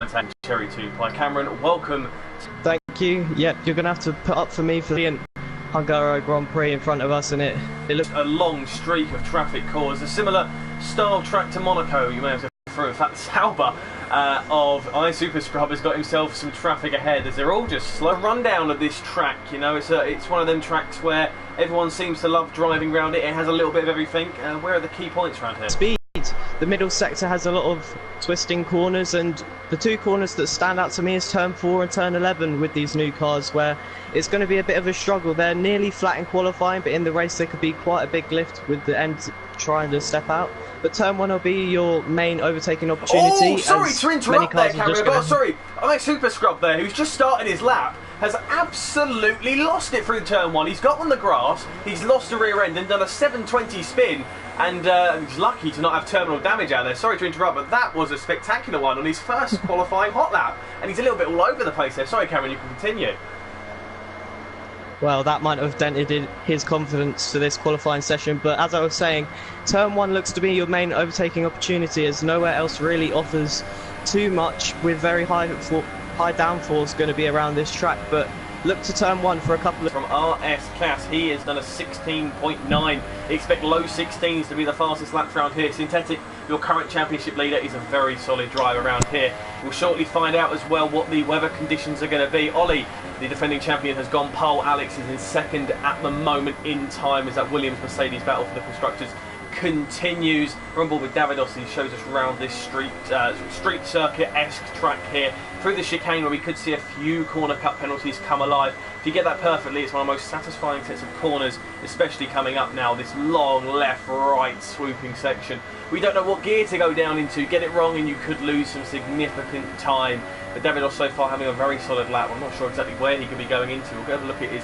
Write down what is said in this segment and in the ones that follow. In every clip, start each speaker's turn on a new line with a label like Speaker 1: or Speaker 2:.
Speaker 1: overtaking Cherry 2 by Cameron. Welcome.
Speaker 2: Thank you. Yep, you're going to have to put up for me for the Hungarian Grand Prix in front of us, and it looks
Speaker 1: a long streak of traffic caused. A similar style track to Monaco, you may have to through. In fact, Sauber of iSuper Scrub has got himself some traffic ahead, as they're all just slow rundown of this track. You know, it's one of them tracks where everyone seems to love driving around it. It has a little bit of everything. Where are the key points around here?
Speaker 2: Speed. The middle sector has a lot of twisting corners, and the two corners that stand out to me is turn 4 and turn 11 with these new cars, where it's going to be a bit of a struggle. They're nearly flat in qualifying, but in the race there could be quite a big lift with the end trying to step out. But turn 1 will be your main overtaking opportunity.
Speaker 1: Oh, sorry to interrupt there, Cameron, but sorry, iSuper Scrub there, who's just started his lap, has absolutely lost it through turn 1. He's got on the grass, he's lost the rear end and done a 720 spin, and he's lucky to not have terminal damage out there. Sorry to interrupt, but that was a spectacular one on his first qualifying hot lap, and he's a little bit all over the place there. Sorry, Cameron, you can continue.
Speaker 2: Well, that might have dented his confidence for this qualifying session, but as I was saying, turn 1 looks to be your main overtaking opportunity, as nowhere else really offers too much, with very high downforce going to be around this track. But look to turn 1 for a couple of...
Speaker 1: From RS Cass, he has done a 16.9. Expect low 16s to be the fastest laps around here. Synthetic, your current championship leader, is a very solid driver around here. We'll shortly find out as well what the weather conditions are going to be. Ollie, the defending champion, has gone pole. Alex is in second at the moment in time as that Williams-Mercedes battle for the constructors continues. We're on board with Davidos. He shows us around this street circuit-esque track here through the chicane, where we could see a few corner cut penalties come alive. If you get that perfectly, it's one of the most satisfying sets of corners, especially coming up now, this long left-right swooping section. We don't know what gear to go down into. Get it wrong and you could lose some significant time. But Davidos so far having a very solid lap. I'm not sure exactly where he could be going into. We'll go have a look at his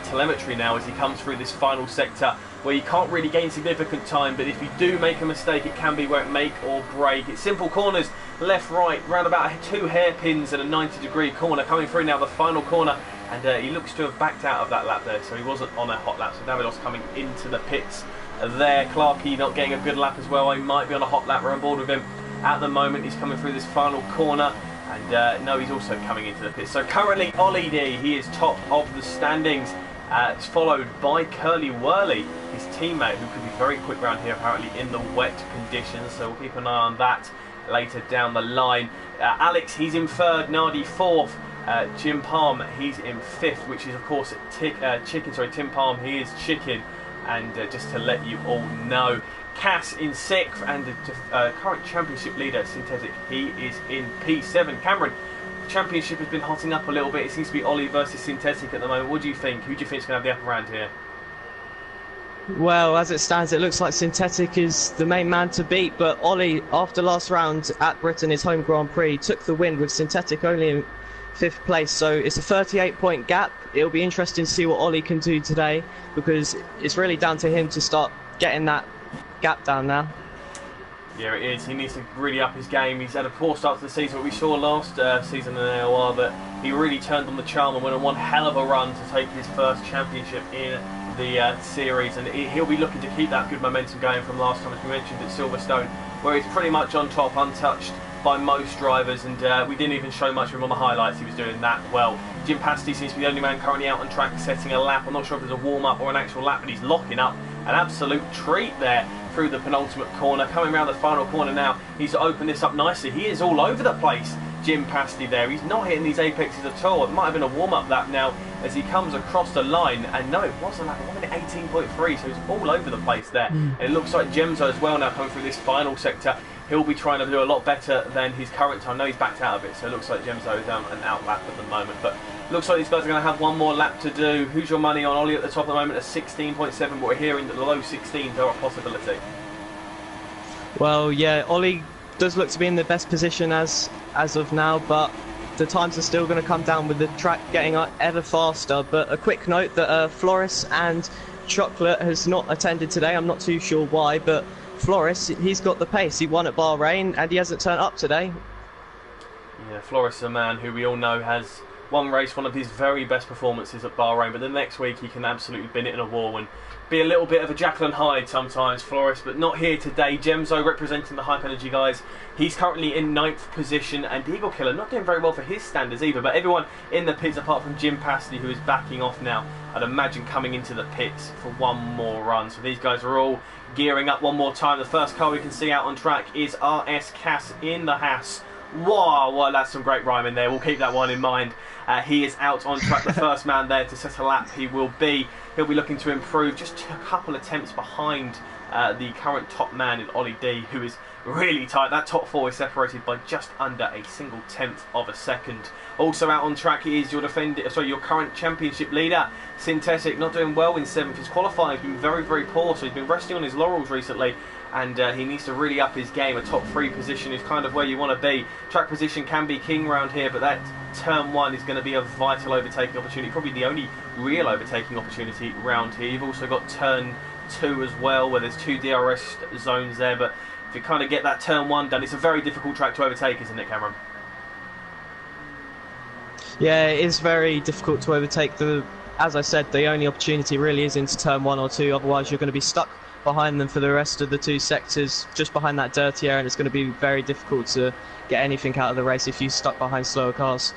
Speaker 1: telemetry now as he comes through this final sector, where you can't really gain significant time, but if you do make a mistake, it can be where it make or break. It's simple corners, left, right, round about 2 hairpins and a 90-degree corner. Coming through now the final corner, and he looks to have backed out of that lap there, so he wasn't on a hot lap. So Davidos coming into the pits there. Clarkey not getting a good lap as well. He might be on a hot lap. We're on board with him at the moment. He's coming through this final corner. And no, he's also coming into the pit. So currently, Ollie D, he is top of the standings. It's followed by Curly Whirly, his teammate, who could be very quick around here, apparently in the wet conditions. So we'll keep an eye on that later down the line. Alex, he's in third. Nardi fourth. Jim Palm, he's in fifth, which is of course Tim Palm, he is chicken. And just to let you all know, Cass in 6th, and the current championship leader, Synthetic, he is in P7. Cameron, the championship has been hotting up a little bit. It seems to be Ollie versus Synthetic at the moment. What do you think? Who do you think is going to have the upper hand here?
Speaker 2: Well, as it stands, it looks like Synthetic is the main man to beat, but Ollie, after last round at Britain, his home Grand Prix, took the win with Synthetic only in 5th place, so it's a 38-point gap. It'll be interesting to see what Ollie can do today, because it's really down to him to start getting that gap down now.
Speaker 1: Yeah, it is. He needs to really up his game. He's had a poor start to the season, but we saw last season in AOR that he really turned on the charm and went on one hell of a run to take his first championship in the series, and he'll be looking to keep that good momentum going from last time, as we mentioned, at Silverstone, where he's pretty much on top, untouched by most drivers, and we didn't even show much of him on the highlights. He was doing that well. Jim Pasty seems to be the only man currently out on track setting a lap. I'm not sure if there's a warm-up or an actual lap, but he's locking up an absolute treat there through the penultimate corner. Coming around the final corner now, he's opened this up nicely. He is all over the place, Jim Pasty there. He's not hitting these apexes at all. It might have been a warm-up lap now as he comes across the line, and no, it wasn't like 1:18.3, so he's all over the place there. And it looks like Gemzo as well now coming through this final sector. He'll be trying to do a lot better than his current time. No, he's backed out of it, so it looks like Gemzo is an out lap at the moment. But looks like these guys are going to have one more lap to do. Who's your money on? Ollie at the top at the moment at 16.7, but we're hearing that the low 16s are a possibility.
Speaker 2: Well, yeah, Ollie does look to be in the best position as of now, but the times are still going to come down with the track getting ever faster. But a quick note that Floris and Chocolate has not attended today. I'm not too sure why, but Floris, he's got the pace. He won at Bahrain and he hasn't turned up today.
Speaker 1: Yeah, Floris is a man who we all know has one race, one of his very best performances at Bahrain, but the next week he can absolutely bin it in a wall and be a little bit of a Jekyll and Hyde sometimes, Flores, but not here today. Gemzo representing the Hype Energy guys. He's currently in 9th position, and Eagle Killer not doing very well for his standards either, but everyone in the pits apart from Jim Pasty, who is backing off now, I'd imagine coming into the pits for one more run. So these guys are all gearing up one more time. The first car we can see out on track is RS Cass in the Haas. Wow, well, that's some great rhyme in there. We'll keep that one in mind. He is out on track, the first man there to set a lap. He'll be looking to improve, just a couple attempts behind the current top man in Ollie D, who is really tight. That top 4 is separated by just under a single tenth of a second. Also out on track is your your current championship leader, Synthetic, not doing well in 7th. His qualifying has been very, very poor, so he's been resting on his laurels recently, and he needs to really up his game. A top 3 position is kind of where you want to be. Track position can be king around here, but that turn 1 is going to be a vital overtaking opportunity, probably the only real overtaking opportunity around here. You've also got turn 2 as well, where there's 2 DRS zones there, but if you kind of get that turn 1 done, it's a very difficult track to overtake, isn't it, Cameron?
Speaker 2: Yeah, it is very difficult to overtake. As I said, the only opportunity really is into turn 1 or 2, otherwise you're going to be stuck behind them for the rest of the 2 sectors, just behind that dirty area, and it's going to be very difficult to get anything out of the race if you're stuck behind slower cars.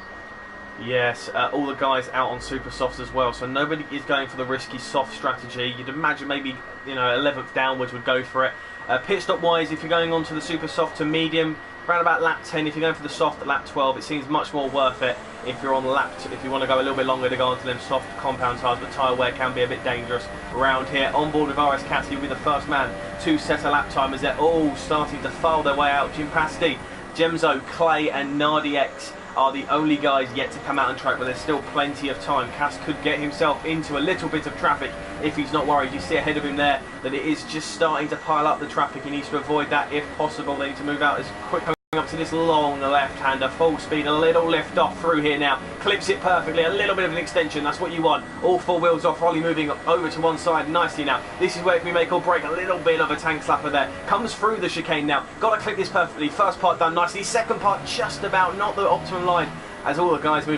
Speaker 1: Yes, all the guys out on super softs as well, so nobody is going for the risky soft strategy. You'd imagine maybe 11th downwards would go for it. Pit stop wise, if you're going on to the super soft to medium, around about lap 10. If you're going for the soft at lap 12, it seems much more worth it if you're on lap if you want to go a little bit longer to go onto them soft compound tyres, but tyre wear can be a bit dangerous around here. On board with RS Cassidy will be the first man to set a lap time as they're all starting to file their way out. Jim Pasty, Gemzo, Clay and Nardi X are the only guys yet to come out on track, but there's still plenty of time. Cass could get himself into a little bit of traffic if he's not worried. You see ahead of him there that it is just starting to pile up the traffic. He needs to avoid that if possible. They need to move out as quick up to this long left-hander, full speed, a little lift off through here now, clips it perfectly, a little bit of an extension, that's what you want. All 4 wheels off, Rolly moving over to one side nicely now. This is where it can be make or break, a little bit of a tank slapper there, comes through the chicane now, got to clip this perfectly. First part done nicely, second part just about, not the optimum line, as all the guys move